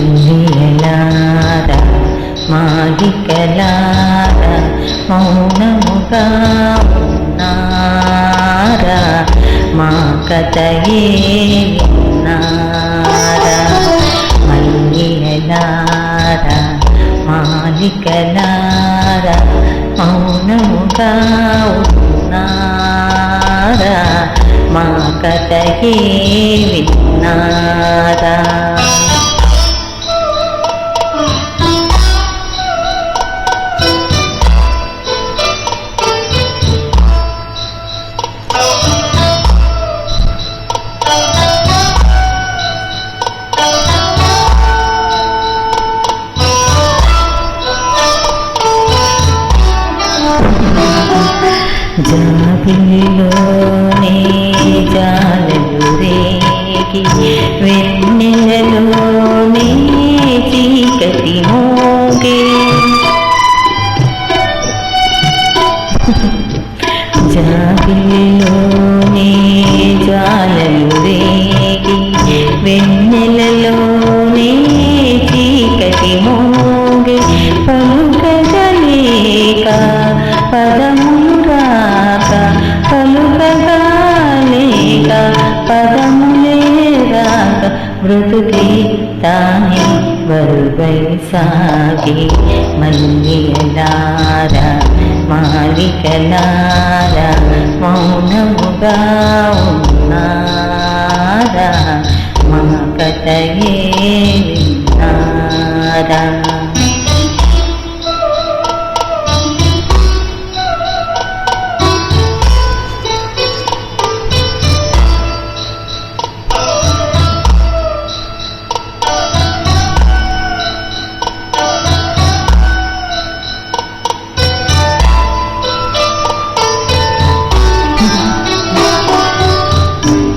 మల్లియలారా మాలికలారా మౌనముగా ఉన్నారా మా కథయే విన్నారా మల్లియలారా మాలికలారా మౌనముగా ఉన్నారా మా కథయే విన్నారా జాబిలిలోనే జాలలు రేగి వెన్నెలలోనే చీకటి మోగే జాబిలిలోనే జాలలు రేగి వెన్నెలలోనే చీకటి మోగే పలుకగలేక పదములు రాక పలుకగలేక పదములే రాక మృతుకి తానే బరువై సాగి మల్లియలారా మాలికలారా మౌనముగా ఉన్నారా మా కథయే విన్నారా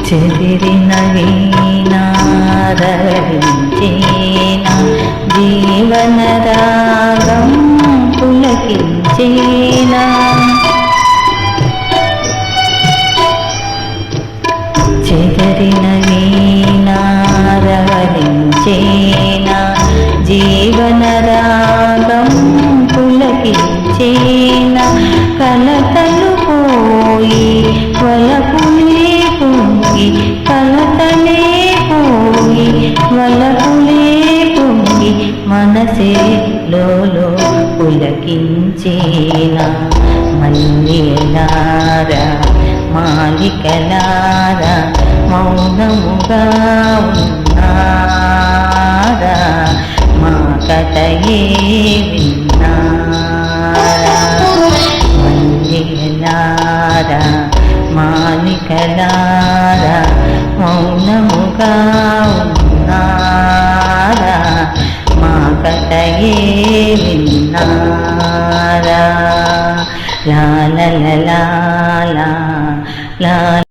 చెదిరిన వీణారవించేనా జీవన రాగం పులకించేనా చెదిరిన వీణారవించేనా జీవన రాగం పులకించేనా కలతలు పోయి వలపులే పొంగి కలతలే పోయి వలపులే పొంగి మనసే లోలో పులకించేనా మల్లియలారా మాలికలారా మౌనముగా ఉన్నారా మా కథయే విన్నారా మల్లియలారా మాలికలారా మౌనముగా ఉన్నారా మా కథయే విన్నారా లా లా లా లా లా